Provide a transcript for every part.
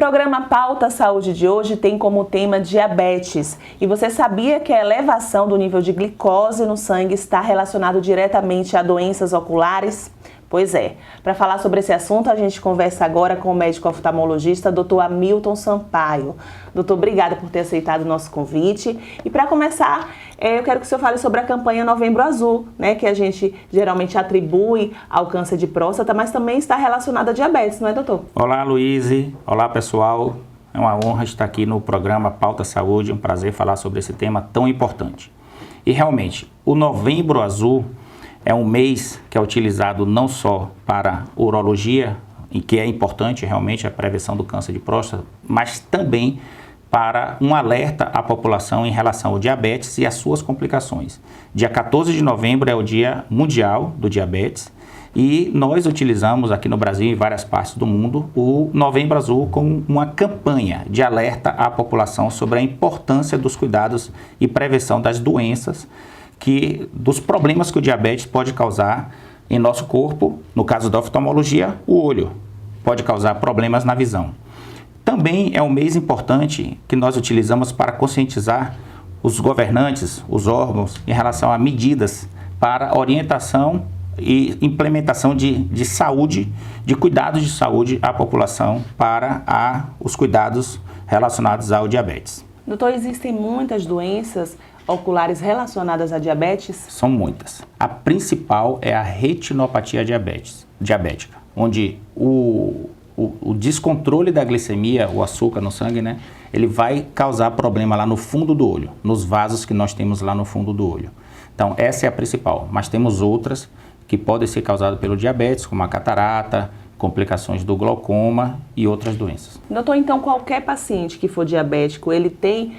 programa Pauta Saúde de hoje tem como tema diabetes. E você sabia que a elevação do nível de glicose no sangue está relacionado diretamente a doenças oculares? Pois é. Para falar sobre esse assunto, a gente conversa agora com o médico oftalmologista, Dr. Hamilton Sampaio. Doutor, obrigada por ter aceitado o nosso convite. E para começar, eu quero que o senhor fale sobre a campanha Novembro Azul, né, que a gente geralmente atribui ao câncer de próstata, mas também está relacionada a diabetes, não é, doutor? Olá, Luíse. Olá, pessoal. É uma honra estar aqui no programa Pauta Saúde. Um prazer falar sobre esse tema tão importante. E realmente, o Novembro Azul é um mês que é utilizado não só para urologia, e que é importante realmente a prevenção do câncer de próstata, mas também para um alerta à população em relação ao diabetes e às suas complicações. Dia 14 de novembro é o Dia Mundial do Diabetes e nós utilizamos aqui no Brasil e em várias partes do mundo o Novembro Azul como uma campanha de alerta à população sobre a importância dos cuidados e prevenção das doenças, dos problemas que o diabetes pode causar em nosso corpo, no caso da oftalmologia, o olho, pode causar problemas na visão. Também é um mês importante que nós utilizamos para conscientizar os governantes, os órgãos, em relação a medidas para orientação e implementação de saúde, de cuidados de saúde à população para os cuidados relacionados ao diabetes. Doutor, existem muitas doenças oculares relacionadas à diabetes? São muitas. A principal é a retinopatia diabética, onde o descontrole da glicemia, o açúcar no sangue, né, ele vai causar problema lá no fundo do olho, nos vasos que nós temos lá no fundo do olho. Então, essa é a principal, mas temos outras que podem ser causadas pelo diabetes, como a catarata, complicações do glaucoma e outras doenças. Doutor, então qualquer paciente que for diabético, ele tem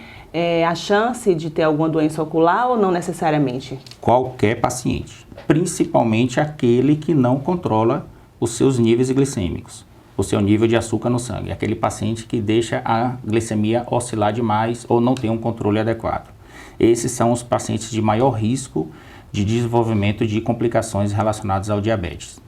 a chance de ter alguma doença ocular ou não necessariamente? Qualquer paciente, principalmente aquele que não controla os seus níveis glicêmicos, o seu nível de açúcar no sangue, aquele paciente que deixa a glicemia oscilar demais ou não tem um controle adequado. Esses são os pacientes de maior risco de desenvolvimento de complicações relacionadas ao diabetes.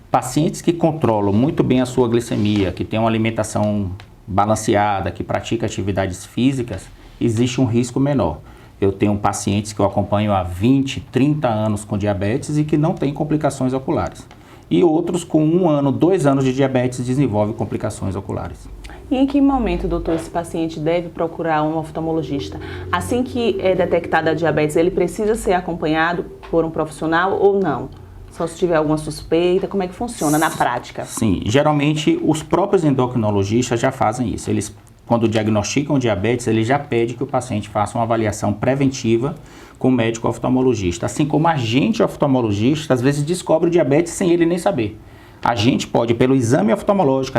Pacientes que controlam muito bem a sua glicemia, que têm uma alimentação balanceada, que praticam atividades físicas, existe um risco menor. Eu tenho pacientes que eu acompanho há 20, 30 anos com diabetes e que não têm complicações oculares. E outros com 1 ano, 2 anos de diabetes desenvolvem complicações oculares. E em que momento, doutor, esse paciente deve procurar um oftalmologista? Assim que é detectada a diabetes, ele precisa ser acompanhado por um profissional ou não? Só se tiver alguma suspeita, como é que funciona na prática? Sim, geralmente os próprios endocrinologistas já fazem isso. Eles, quando diagnosticam diabetes, ele já pede que o paciente faça uma avaliação preventiva com o médico oftalmologista. Assim como a gente oftalmologista, às vezes descobre o diabetes sem ele nem saber. A gente pode, pelo exame oftalmológico,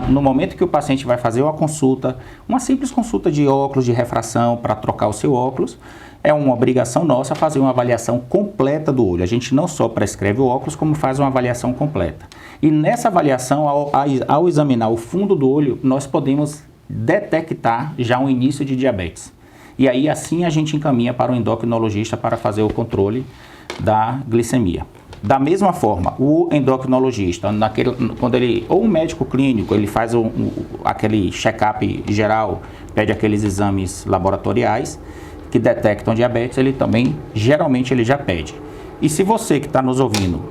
no momento que o paciente vai fazer uma consulta, uma simples consulta de óculos, de refração, para trocar o seu óculos, é uma obrigação nossa fazer uma avaliação completa do olho. A gente não só prescreve o óculos, como faz uma avaliação completa. E nessa avaliação, ao examinar o fundo do olho, nós podemos detectar já um início de diabetes. E aí, assim, a gente encaminha para o endocrinologista para fazer o controle da glicemia. Da mesma forma, o endocrinologista, ou um médico clínico, ele faz aquele check-up geral, pede aqueles exames laboratoriais que detectam diabetes, ele também, geralmente, ele já pede. E se você que está nos ouvindo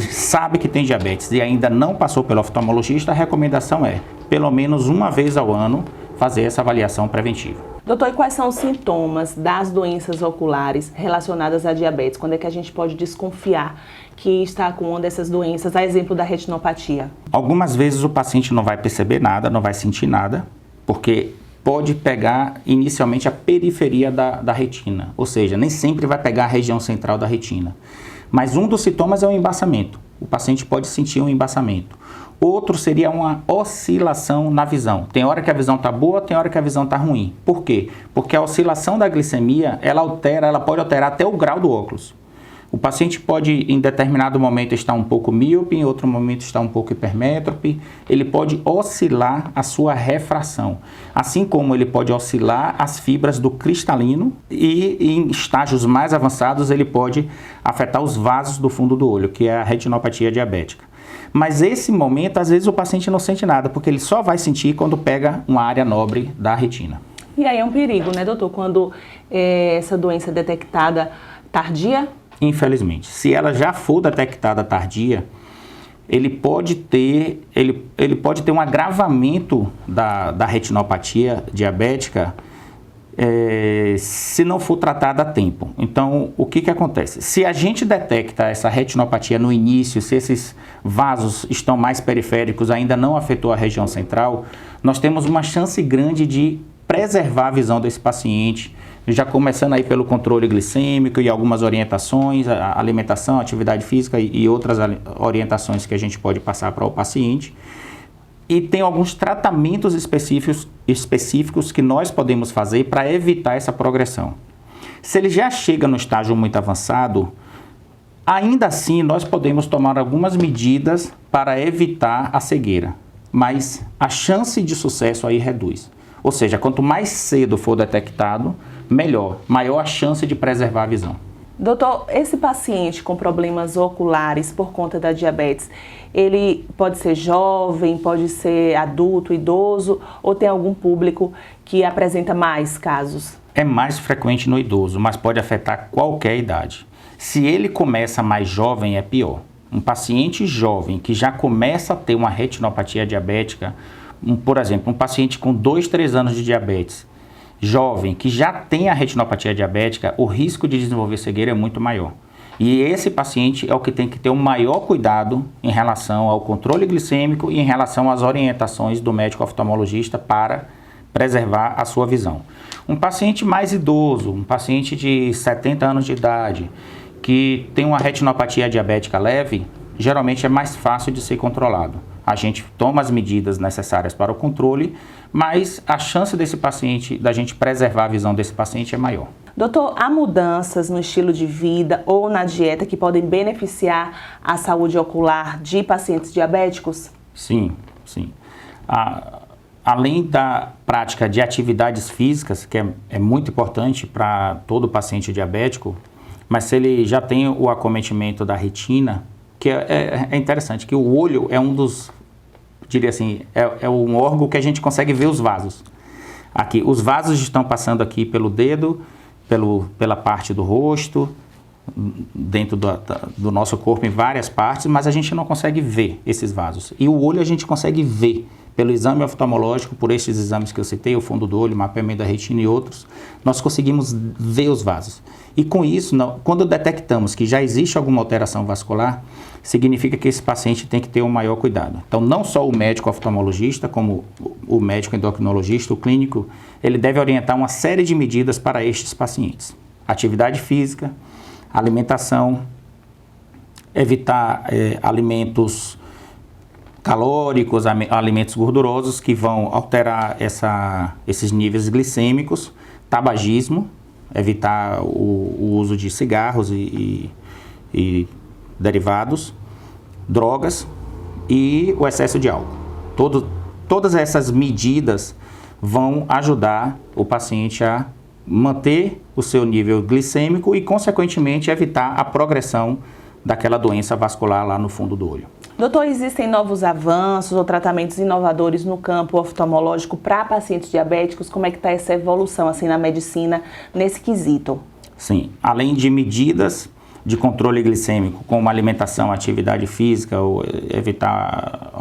sabe que tem diabetes e ainda não passou pelo oftalmologista, a recomendação é, pelo menos uma vez ao ano, fazer essa avaliação preventiva. Doutor, e quais são os sintomas das doenças oculares relacionadas à diabetes? Quando é que a gente pode desconfiar que está com uma dessas doenças, a exemplo da retinopatia? Algumas vezes o paciente não vai perceber nada, não vai sentir nada, porque pode pegar inicialmente a periferia da retina, ou seja, nem sempre vai pegar a região central da retina. Mas um dos sintomas é o embaçamento. O paciente pode sentir um embaçamento. Outro seria uma oscilação na visão. Tem hora que a visão está boa, tem hora que a visão está ruim. Por quê? Porque a oscilação da glicemia, ela pode alterar até o grau do óculos. O paciente pode, em determinado momento, estar um pouco míope, em outro momento estar um pouco hipermétrope. Ele pode oscilar a sua refração, assim como ele pode oscilar as fibras do cristalino e, em estágios mais avançados, ele pode afetar os vasos do fundo do olho, que é a retinopatia diabética. Mas esse momento, às vezes o paciente não sente nada, porque ele só vai sentir quando pega uma área nobre da retina. E aí é um perigo, né, doutor, quando essa doença é detectada tardia? Infelizmente. Se ela já for detectada tardia, ele pode ter um agravamento da retinopatia diabética se não for tratada a tempo. Então, o que acontece? Se a gente detecta essa retinopatia no início, se esses vasos estão mais periféricos, ainda não afetou a região central, nós temos uma chance grande de preservar a visão desse paciente, já começando aí pelo controle glicêmico e algumas orientações, a alimentação, atividade física e outras orientações que a gente pode passar para o paciente. E tem alguns tratamentos específicos que nós podemos fazer para evitar essa progressão. Se ele já chega no estágio muito avançado, ainda assim nós podemos tomar algumas medidas para evitar a cegueira, mas a chance de sucesso aí reduz. Ou seja, quanto mais cedo for detectado, melhor, maior a chance de preservar a visão. Doutor, esse paciente com problemas oculares por conta da diabetes, ele pode ser jovem, pode ser adulto, idoso, ou tem algum público que apresenta mais casos? É mais frequente no idoso, mas pode afetar qualquer idade. Se ele começa mais jovem, é pior. Um paciente jovem que já começa a ter uma retinopatia diabética, por exemplo, um paciente com 2, 3 anos de diabetes, jovem, que já tem a retinopatia diabética, o risco de desenvolver cegueira é muito maior. E esse paciente é o que tem que ter o maior cuidado em relação ao controle glicêmico e em relação às orientações do médico oftalmologista para preservar a sua visão. Um paciente mais idoso, um paciente de 70 anos de idade, que tem uma retinopatia diabética leve, geralmente é mais fácil de ser controlado. A gente toma as medidas necessárias para o controle, mas a chance desse paciente, da gente preservar a visão desse paciente é maior. Doutor, há mudanças no estilo de vida ou na dieta que podem beneficiar a saúde ocular de pacientes diabéticos? Sim, sim. Além da prática de atividades físicas, que é muito importante para todo paciente diabético, mas se ele já tem o acometimento da retina, que é interessante, que o olho é um dos, diria assim, é um órgão que a gente consegue ver os vasos. Aqui, os vasos estão passando aqui pelo dedo, pela parte do rosto, dentro do nosso corpo em várias partes, mas a gente não consegue ver esses vasos. E o olho a gente consegue ver pelo exame oftalmológico, por estes exames que eu citei, o fundo do olho, mapeamento da retina e outros, nós conseguimos ver os vasos. E com isso, quando detectamos que já existe alguma alteração vascular, significa que esse paciente tem que ter um maior cuidado. Então, não só o médico oftalmologista, como o médico endocrinologista, o clínico, ele deve orientar uma série de medidas para estes pacientes. Atividade física, alimentação, evitar alimentos calóricos, alimentos gordurosos que vão alterar esses níveis glicêmicos, tabagismo, evitar o uso de cigarros e derivados, drogas e o excesso de álcool. Todas essas medidas vão ajudar o paciente a manter o seu nível glicêmico e, consequentemente, evitar a progressão daquela doença vascular lá no fundo do olho. Doutor, existem novos avanços ou tratamentos inovadores no campo oftalmológico para pacientes diabéticos? Como é que está essa evolução assim na medicina nesse quesito? Sim, além de medidas de controle glicêmico, como alimentação, atividade física, ou evitar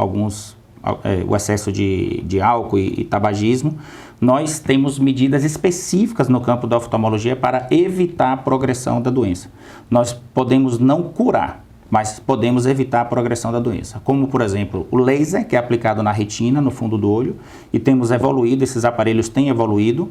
o excesso de álcool e tabagismo, nós temos medidas específicas no campo da oftalmologia para evitar a progressão da doença. Nós podemos não curar, mas podemos evitar a progressão da doença. Como, por exemplo, o laser, que é aplicado na retina, no fundo do olho, e temos evoluído, esses aparelhos têm evoluído,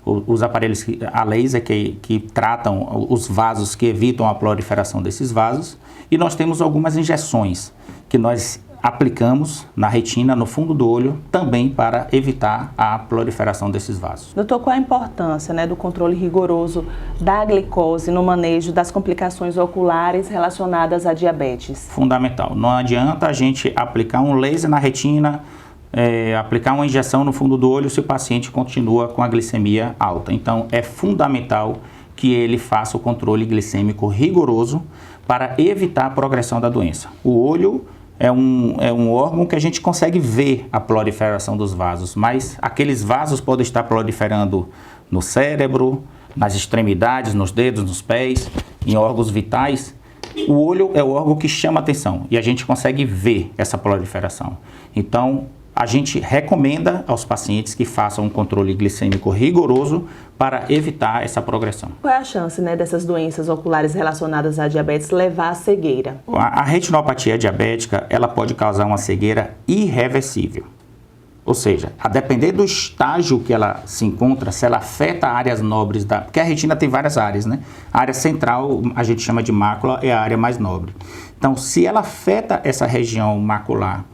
os aparelhos a laser que tratam os vasos, que evitam a proliferação desses vasos, e nós temos algumas injeções que nós aplicamos na retina, no fundo do olho, também para evitar a proliferação desses vasos. Doutor, qual a importância do controle rigoroso da glicose no manejo das complicações oculares relacionadas à diabetes? Fundamental. Não adianta a gente aplicar um laser na retina, aplicar uma injeção no fundo do olho se o paciente continua com a glicemia alta. Então, é fundamental que ele faça o controle glicêmico rigoroso para evitar a progressão da doença. O olho é um órgão que a gente consegue ver a proliferação dos vasos, mas aqueles vasos podem estar proliferando no cérebro, nas extremidades, nos dedos, nos pés, em órgãos vitais. O olho é o órgão que chama atenção e a gente consegue ver essa proliferação. Então, a gente recomenda aos pacientes que façam um controle glicêmico rigoroso para evitar essa progressão. Qual é a chance, dessas doenças oculares relacionadas à diabetes levar à cegueira? A retinopatia diabética, ela pode causar uma cegueira irreversível. Ou seja, a depender do estágio que ela se encontra, se ela afeta áreas nobres porque a retina tem várias áreas, né? A área central, a gente chama de mácula, é a área mais nobre. Então, se ela afeta essa região macular,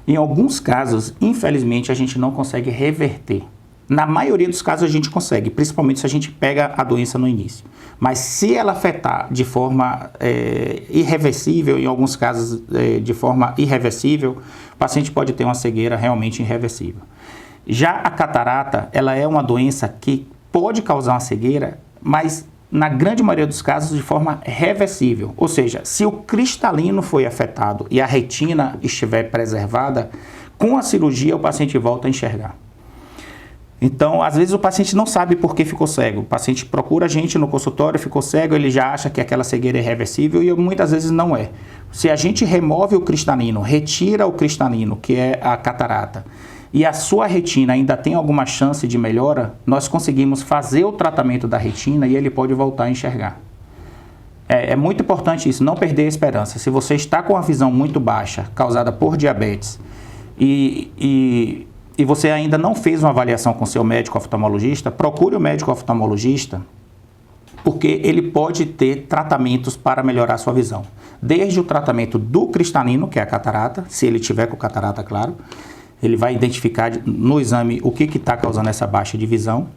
em alguns casos, infelizmente, a gente não consegue reverter. Na maioria dos casos a gente consegue, principalmente se a gente pega a doença no início. Mas se ela afetar de forma irreversível, em alguns casos de forma irreversível, o paciente pode ter uma cegueira realmente irreversível. Já a catarata, ela é uma doença que pode causar uma cegueira, mas na grande maioria dos casos de forma reversível. Ou seja, se o cristalino foi afetado e a retina estiver preservada, com a cirurgia o paciente volta a enxergar. Então, às vezes o paciente não sabe por que ficou cego. O paciente procura a gente no consultório, ficou cego, ele já acha que aquela cegueira é irreversível e muitas vezes não é. Se a gente remove o cristalino, retira o cristalino, que é a catarata, e a sua retina ainda tem alguma chance de melhora, nós conseguimos fazer o tratamento da retina e ele pode voltar a enxergar. É muito importante isso, não perder a esperança. Se você está com a visão muito baixa, causada por diabetes, e você ainda não fez uma avaliação com seu médico oftalmologista, procure o médico oftalmologista, porque ele pode ter tratamentos para melhorar a sua visão. Desde o tratamento do cristalino, que é a catarata, se ele tiver com catarata, claro, ele vai identificar no exame o que está causando essa baixa de visão,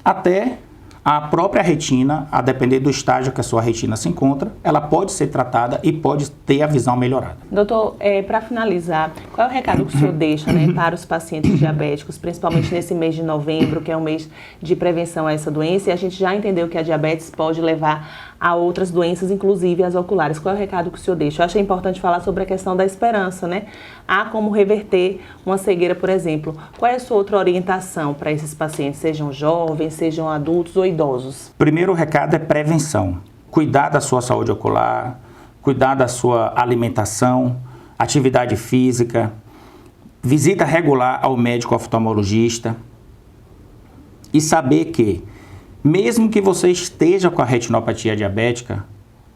até a própria retina, a depender do estágio que a sua retina se encontra, ela pode ser tratada e pode ter a visão melhorada. Doutor, para finalizar, qual é o recado que o senhor deixa para os pacientes diabéticos, principalmente nesse mês de novembro, que é um mês de prevenção a essa doença, e a gente já entendeu que a diabetes pode levar a outras doenças, inclusive as oculares. Qual é o recado que o senhor deixa? Eu acho importante falar sobre a questão da esperança, Há como reverter uma cegueira, por exemplo. Qual é a sua outra orientação para esses pacientes, sejam jovens, sejam adultos ou idosos? Primeiro recado é prevenção. Cuidar da sua saúde ocular, cuidar da sua alimentação, atividade física, visita regular ao médico oftalmologista e saber que, mesmo que você esteja com a retinopatia diabética,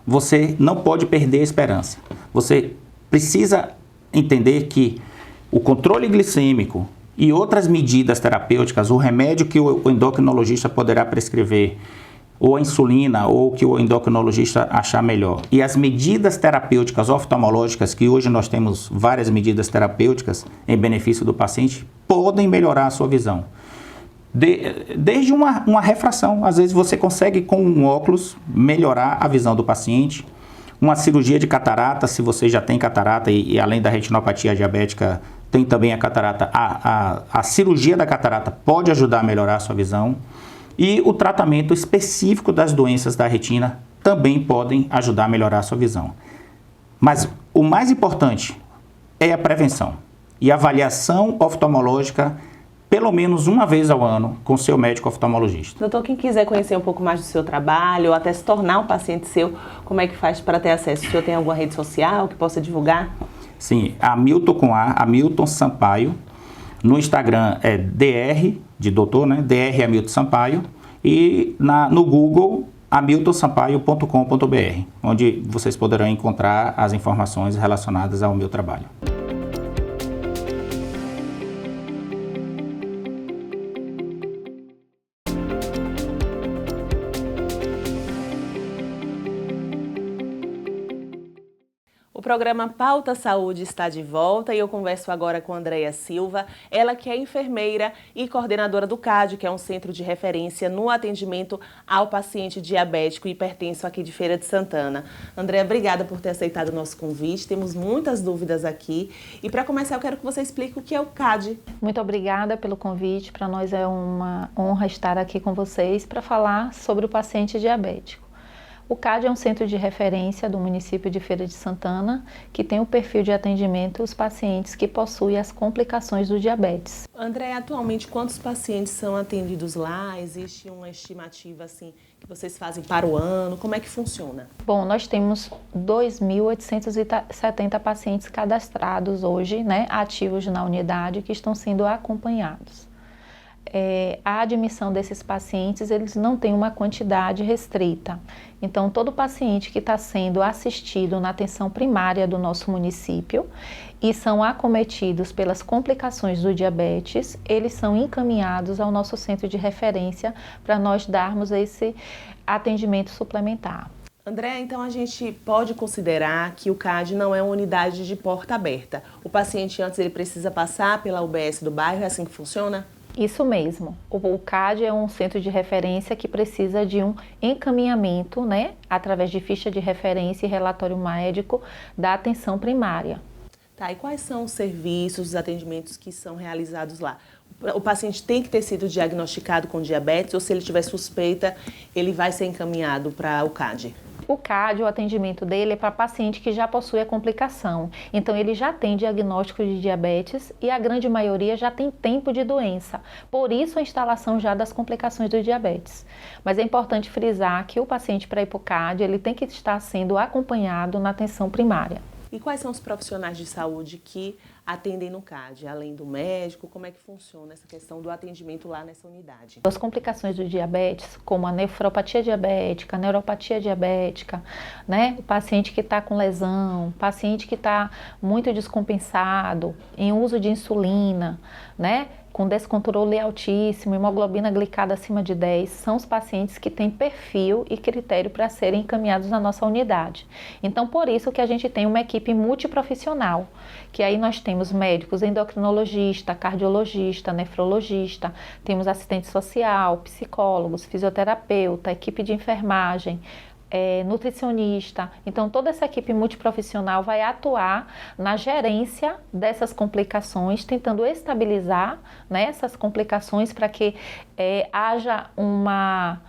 você não pode perder a esperança. Você precisa entender que o controle glicêmico e outras medidas terapêuticas, o remédio que o endocrinologista poderá prescrever, ou a insulina, ou que o endocrinologista achar melhor, e as medidas terapêuticas oftalmológicas, que hoje nós temos várias medidas terapêuticas em benefício do paciente, podem melhorar a sua visão. Desde uma refração, às vezes você consegue com um óculos melhorar a visão do paciente. Uma cirurgia de catarata, se você já tem catarata e além da retinopatia diabética tem também a catarata, a cirurgia da catarata pode ajudar a melhorar a sua visão. E o tratamento específico das doenças da retina também podem ajudar a melhorar a sua visão. Mas o mais importante é a prevenção e a avaliação oftalmológica pelo menos uma vez ao ano com o seu médico oftalmologista. Doutor, quem quiser conhecer um pouco mais do seu trabalho ou até se tornar um paciente seu, como é que faz para ter acesso? O senhor tem alguma rede social que possa divulgar? Sim, Hamilton Sampaio. No Instagram é DR, de doutor, DR Hamilton Sampaio. E no Google, hamiltonsampaio.com.br, onde vocês poderão encontrar as informações relacionadas ao meu trabalho. O programa Pauta Saúde está de volta e eu converso agora com Andréia Silva, ela que é enfermeira e coordenadora do CAD, que é um centro de referência no atendimento ao paciente diabético e hipertenso aqui de Feira de Santana. Andréia, obrigada por ter aceitado o nosso convite, temos muitas dúvidas aqui e para começar eu quero que você explique o que é o CAD. Muito obrigada pelo convite, para nós é uma honra estar aqui com vocês para falar sobre o paciente diabético. O CAD é um centro de referência do município de Feira de Santana, que tem o perfil de atendimento aos pacientes que possuem as complicações do diabetes. André, atualmente quantos pacientes são atendidos lá? Existe uma estimativa assim que vocês fazem para o ano? Como é que funciona? Bom, nós temos 2.870 pacientes cadastrados hoje, né, ativos na unidade, que estão sendo acompanhados. A admissão desses pacientes, eles não têm uma quantidade restrita. Então, todo paciente que está sendo assistido na atenção primária do nosso município e são acometidos pelas complicações do diabetes, eles são encaminhados ao nosso centro de referência para nós darmos esse atendimento suplementar. André, então a gente pode considerar que o CAD não é uma unidade de porta aberta. O paciente antes ele precisa passar pela UBS do bairro, é assim que funciona? Isso mesmo. O CAD é um centro de referência que precisa de um encaminhamento, né, através de ficha de referência e relatório médico da atenção primária. Tá, e quais são os serviços, os atendimentos que são realizados lá? O paciente tem que ter sido diagnosticado com diabetes ou se ele tiver suspeita, ele vai ser encaminhado para o CAD? O CAD, o atendimento dele é para paciente que já possui a complicação. Então, ele já tem diagnóstico de diabetes e a grande maioria já tem tempo de doença. Por isso, a instalação já das complicações do diabetes. Mas é importante frisar que o paciente para ir para o CAD, ele tem que estar sendo acompanhado na atenção primária. E quais são os profissionais de saúde que atendem no CAD, além do médico? Como é que funciona essa questão do atendimento lá nessa unidade? As complicações do diabetes, como a nefropatia diabética, a neuropatia diabética, né? O paciente que está com lesão, paciente que está muito descompensado, em uso de insulina, né? Com descontrole altíssimo, hemoglobina glicada acima de 10, são os pacientes que têm perfil e critério para serem encaminhados na nossa unidade. Então, por isso que a gente tem uma equipe multiprofissional, que aí nós temos médicos, endocrinologista, cardiologista, nefrologista, temos assistente social, psicólogos, fisioterapeuta, equipe de enfermagem, nutricionista. Então, toda essa equipe multiprofissional vai atuar na gerência dessas complicações, tentando estabilizar, né, essas complicações para que haja uma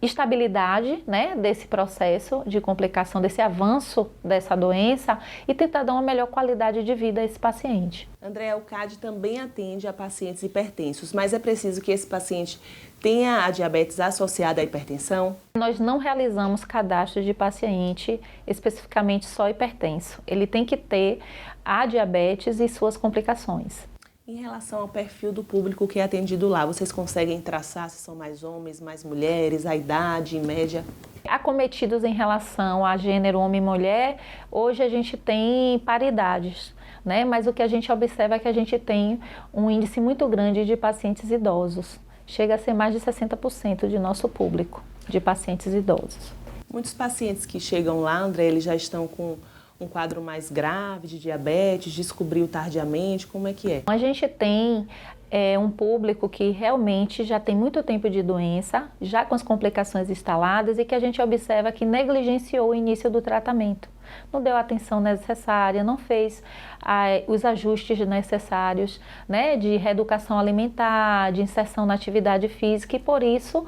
estabilidade, né, desse processo de complicação, desse avanço dessa doença e tentar dar uma melhor qualidade de vida a esse paciente. André, o CAD também atende a pacientes hipertensos, mas é preciso que esse paciente tenha a diabetes associada à hipertensão? Nós não realizamos cadastro de paciente especificamente só hipertenso. Ele tem que ter a diabetes e suas complicações. Em relação ao perfil do público que é atendido lá, vocês conseguem traçar se são mais homens, mais mulheres, a idade em média? Acometidos em relação a gênero homem e mulher, hoje a gente tem paridades, né? Mas o que a gente observa é que a gente tem um índice muito grande de pacientes idosos. Chega a ser mais de 60% de nosso público de pacientes idosos. Muitos pacientes que chegam lá, André, eles já estão com um quadro mais grave de diabetes, descobriu tardiamente, como é que é? A gente tem um público que realmente já tem muito tempo de doença, já com as complicações instaladas e que a gente observa que negligenciou o início do tratamento. Não deu a atenção necessária, não fez os ajustes necessários, né, de reeducação alimentar, de inserção na atividade física e por isso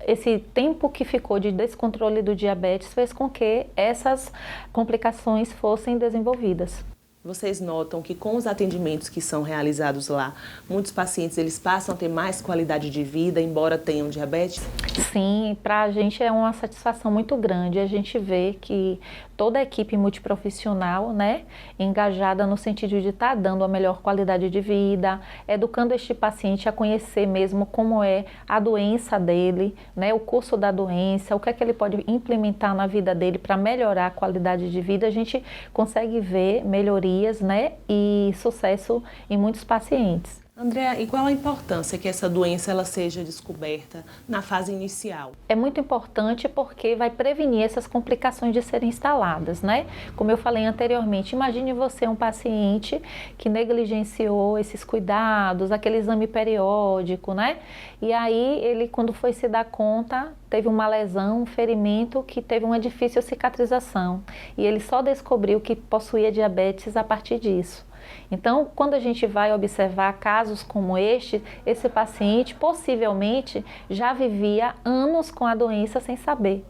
esse tempo que ficou de descontrole do diabetes fez com que essas complicações fossem desenvolvidas. Vocês notam que com os atendimentos que são realizados lá, muitos pacientes eles passam a ter mais qualidade de vida, embora tenham diabetes? Sim, para a gente é uma satisfação muito grande. A gente vê que toda a equipe multiprofissional, né, engajada no sentido de estar dando a melhor qualidade de vida, educando este paciente a conhecer mesmo como é a doença dele, né, o curso da doença, o que é que ele pode implementar na vida dele para melhorar a qualidade de vida. A gente consegue ver melhorias, né, e sucesso em muitos pacientes. Andréa, e qual a importância que essa doença ela seja descoberta na fase inicial? É muito importante porque vai prevenir essas complicações de serem instaladas, né? Como eu falei anteriormente, imagine você um paciente que negligenciou esses cuidados, aquele exame periódico, né? E aí ele, quando foi se dar conta, teve uma lesão, um ferimento que teve uma difícil cicatrização. E ele só descobriu que possuía diabetes a partir disso. Então, quando a gente vai observar casos como este, esse paciente possivelmente já vivia anos com a doença sem saber.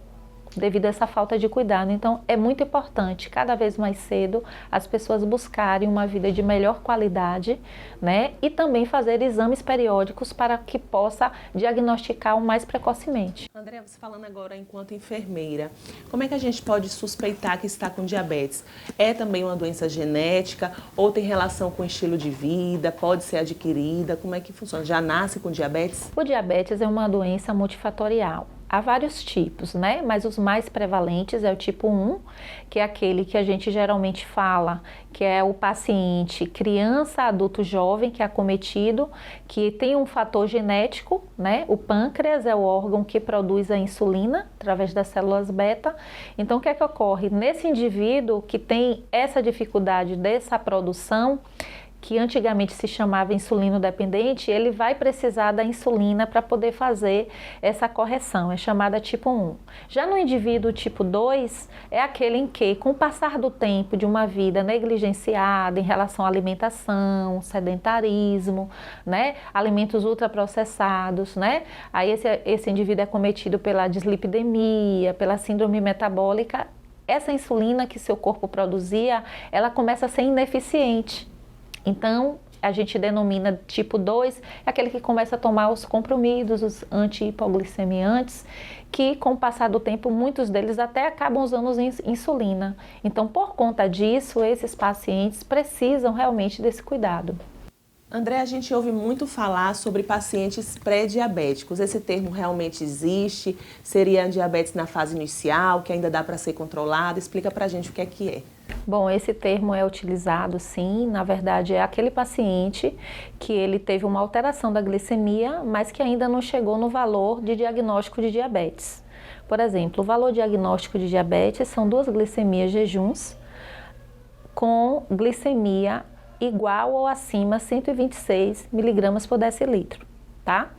devido a essa falta de cuidado. Então, é muito importante, cada vez mais cedo, as pessoas buscarem uma vida de melhor qualidade, né? E também fazer exames periódicos para que possa diagnosticar o mais precocemente. André, você falando agora enquanto enfermeira, como é que a gente pode suspeitar que está com diabetes? É também uma doença genética ou tem relação com o estilo de vida? Pode ser adquirida? Como é que funciona? Já nasce com diabetes? O diabetes é uma doença multifatorial. Há vários tipos, né? Mas os mais prevalentes é o tipo 1, que é aquele que a gente geralmente fala, que é o paciente criança, adulto, jovem, que é acometido, que tem um fator genético, né? O pâncreas é o órgão que produz a insulina através das células beta. Então, o que é que ocorre? Nesse indivíduo que tem essa dificuldade dessa produção, que antigamente se chamava insulino dependente, ele vai precisar da insulina para poder fazer essa correção, é chamada tipo 1. Já no indivíduo tipo 2, é aquele em que, com o passar do tempo de uma vida negligenciada em relação à alimentação, sedentarismo, né, alimentos ultraprocessados, né, aí esse indivíduo é cometido pela dislipidemia, pela síndrome metabólica, essa insulina que seu corpo produzia, ela começa a ser ineficiente. Então, a gente denomina tipo 2, é aquele que começa a tomar os comprimidos, os anti-hipoglicemiantes, que com o passar do tempo, muitos deles até acabam usando insulina. Então, por conta disso, esses pacientes precisam realmente desse cuidado. André, a gente ouve muito falar sobre pacientes pré-diabéticos. Esse termo realmente existe? Seria a diabetes na fase inicial, que ainda dá para ser controlada? Explica pra gente o que é. Bom, esse termo é utilizado sim, na verdade é aquele paciente que ele teve uma alteração da glicemia, mas que ainda não chegou no valor de diagnóstico de diabetes. Por exemplo, o valor diagnóstico de diabetes são 2 glicemias jejuns com glicemia igual ou acima 126 miligramas por decilitro, tá?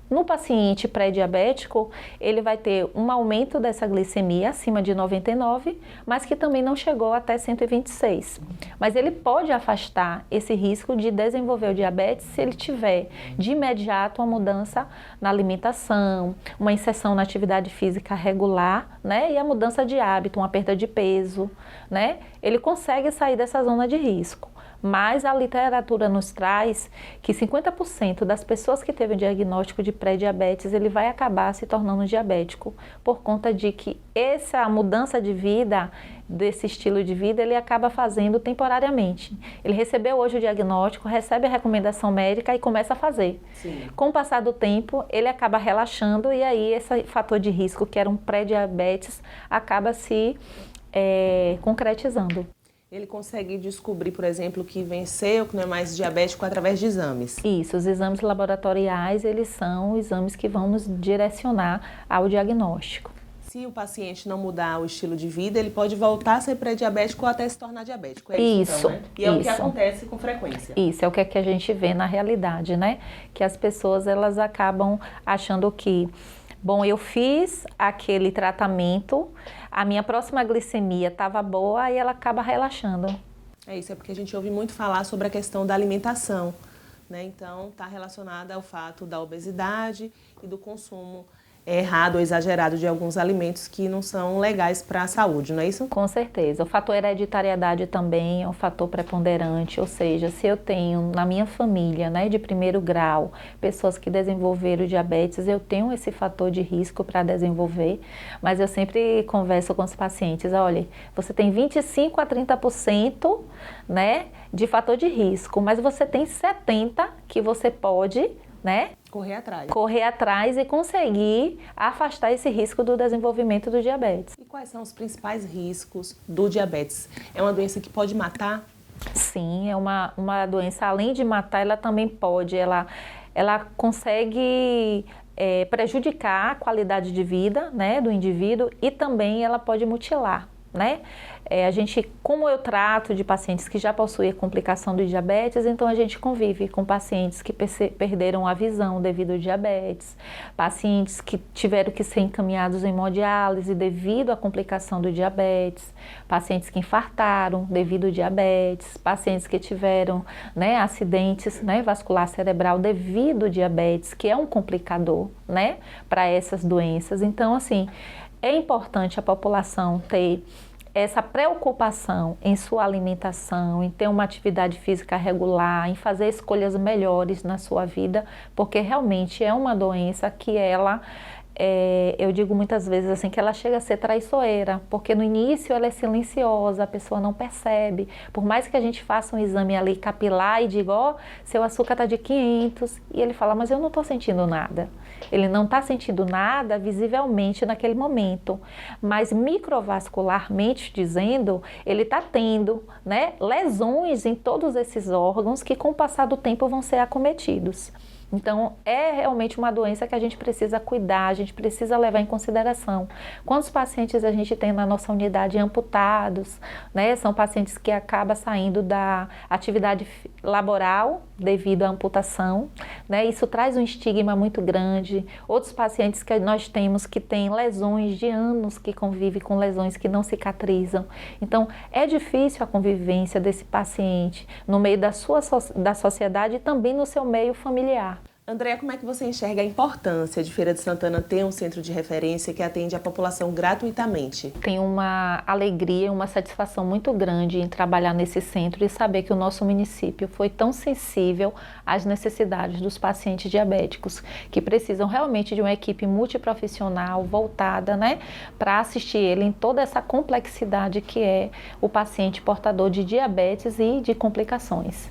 No paciente pré-diabético, ele vai ter um aumento dessa glicemia acima de 99, mas que também não chegou até 126. Mas ele pode afastar esse risco de desenvolver o diabetes se ele tiver de imediato uma mudança na alimentação, uma inserção na atividade física regular, né? E a mudança de hábito, uma perda de peso, né? Ele consegue sair dessa zona de risco. Mas a literatura nos traz que 50% das pessoas que teve o diagnóstico de pré-diabetes, ele vai acabar se tornando diabético, por conta de que essa mudança de vida, desse estilo de vida, ele acaba fazendo temporariamente. Ele recebeu hoje o diagnóstico, recebe a recomendação médica e começa a fazer. Sim. Com o passar do tempo, ele acaba relaxando e aí esse fator de risco, que era um pré-diabetes, acaba se concretizando. Ele consegue descobrir, por exemplo, que venceu, que não é mais diabético através de exames. Isso, os exames laboratoriais, eles são exames que vão nos direcionar ao diagnóstico. Se o paciente não mudar o estilo de vida, ele pode voltar a ser pré-diabético ou até se tornar diabético. É isso, então, né? E é o que acontece com frequência. Isso, é o que a gente vê na realidade, né? Que as pessoas, elas acabam achando que, bom, eu fiz aquele tratamento, a minha próxima glicemia estava boa e ela acaba relaxando. É isso, é porque a gente ouve muito falar sobre a questão da alimentação, né? Então, está relacionada ao fato da obesidade e do consumo errado ou exagerado de alguns alimentos que não são legais para a saúde, não é isso? Com certeza. O fator hereditariedade também é um fator preponderante, ou seja, se eu tenho na minha família, né, de primeiro grau, pessoas que desenvolveram diabetes, eu tenho esse fator de risco para desenvolver, mas eu sempre converso com os pacientes, olha, você tem 25 a 30%, né, de fator de risco, mas você tem 70% que você pode, né, correr atrás e conseguir afastar esse risco do desenvolvimento do diabetes. E quais são os principais riscos do diabetes? É uma doença que pode matar? Sim, é uma doença, além de matar, ela também pode, ela consegue prejudicar a qualidade de vida, né, do indivíduo e também ela pode mutilar, né? Como eu trato de pacientes que já possuem complicação do diabetes, então a gente convive com pacientes que perderam a visão devido ao diabetes, pacientes que tiveram que ser encaminhados em hemodiálise devido à complicação do diabetes, pacientes que infartaram devido ao diabetes, pacientes que tiveram, né, acidentes, né, vascular cerebral devido ao diabetes, que é um complicador, né, para essas doenças. Então, assim, É importante a população ter essa preocupação em sua alimentação, em ter uma atividade física regular, em fazer escolhas melhores na sua vida, porque realmente é uma doença que eu digo muitas vezes assim, que ela chega a ser traiçoeira, porque no início ela é silenciosa, a pessoa não percebe, por mais que a gente faça um exame ali capilar e diga, ó, seu açúcar está de 500, e ele fala, mas eu não estou sentindo nada. Ele não está sentindo nada visivelmente naquele momento, mas microvascularmente dizendo, ele está tendo, né, lesões em todos esses órgãos que com o passar do tempo vão ser acometidos. Então, é realmente uma doença que a gente precisa cuidar, a gente precisa levar em consideração. Quantos pacientes a gente tem na nossa unidade amputados, né? São pacientes que acabam saindo da atividade laboral devido à amputação, né? Isso traz um estigma muito grande. Outros pacientes que nós temos que têm lesões de anos, que convivem com lesões que não cicatrizam. Então, é difícil a convivência desse paciente no meio da sociedade e também no seu meio familiar. Andréa, como é que você enxerga a importância de Feira de Santana ter um centro de referência que atende a população gratuitamente? Tenho uma alegria, uma satisfação muito grande em trabalhar nesse centro e saber que o nosso município foi tão sensível às necessidades dos pacientes diabéticos, que precisam realmente de uma equipe multiprofissional voltada, né, para assistir ele em toda essa complexidade que é o paciente portador de diabetes e de complicações.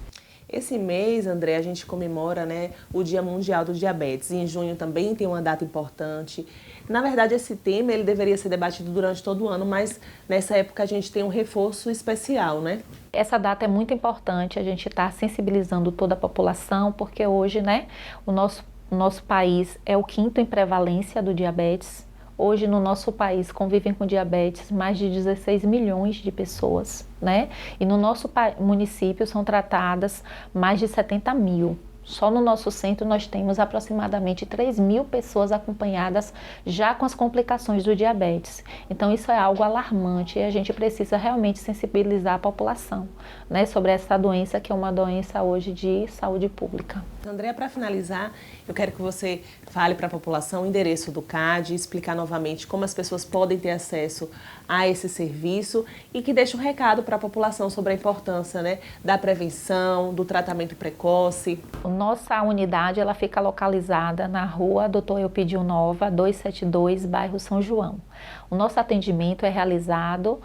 Esse mês, André, a gente comemora, né, o Dia Mundial do Diabetes. E em junho também tem uma data importante. Na verdade, esse tema ele deveria ser debatido durante todo o ano, mas nessa época a gente tem um reforço especial, né? Essa data é muito importante, a gente está sensibilizando toda a população, porque hoje, né, o nosso país é o 5º em prevalência do diabetes. Hoje no nosso país convivem com diabetes mais de 16 milhões de pessoas, né? E no nosso município são tratadas mais de 70 mil. Só no nosso centro nós temos aproximadamente 3.000 pessoas acompanhadas já com as complicações do diabetes. Então isso é algo alarmante e a gente precisa realmente sensibilizar a população, né, sobre essa doença que é uma doença hoje de saúde pública. Andréa, para finalizar, eu quero que você fale para a população o endereço do CAD, explicar novamente como as pessoas podem ter acesso a esse serviço e que deixe um recado para a população sobre a importância, né, da prevenção, do tratamento precoce. Nossa unidade ela fica localizada na rua Doutor Elpidio Nova, 272, bairro São João. O nosso atendimento é realizado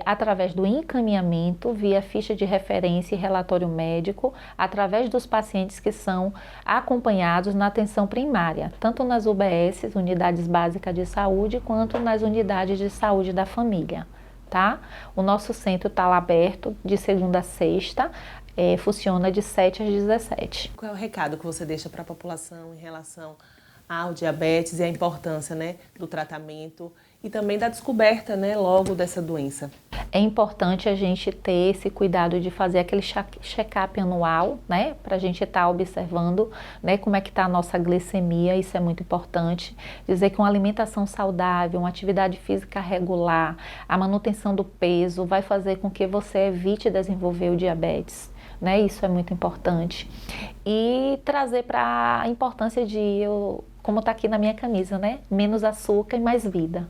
através do encaminhamento via ficha de referência e relatório médico, através dos pacientes que são acompanhados na atenção primária, tanto nas UBS, Unidades Básicas de Saúde, quanto nas unidades de saúde da família, tá? O nosso centro está lá aberto de segunda a sexta, funciona de 7 às 17. Qual é o recado que você deixa para a população em relação ao diabetes e a importância, né, do tratamento e também da descoberta, né, logo dessa doença? É importante a gente ter esse cuidado de fazer aquele check-up anual, né, para a gente estar observando, né, como é que está a nossa glicemia, isso é muito importante. Dizer que uma alimentação saudável, uma atividade física regular, a manutenção do peso vai fazer com que você evite desenvolver o diabetes. Né, isso é muito importante. E trazer para a importância de, como está aqui na minha camisa, né, menos açúcar e mais vida.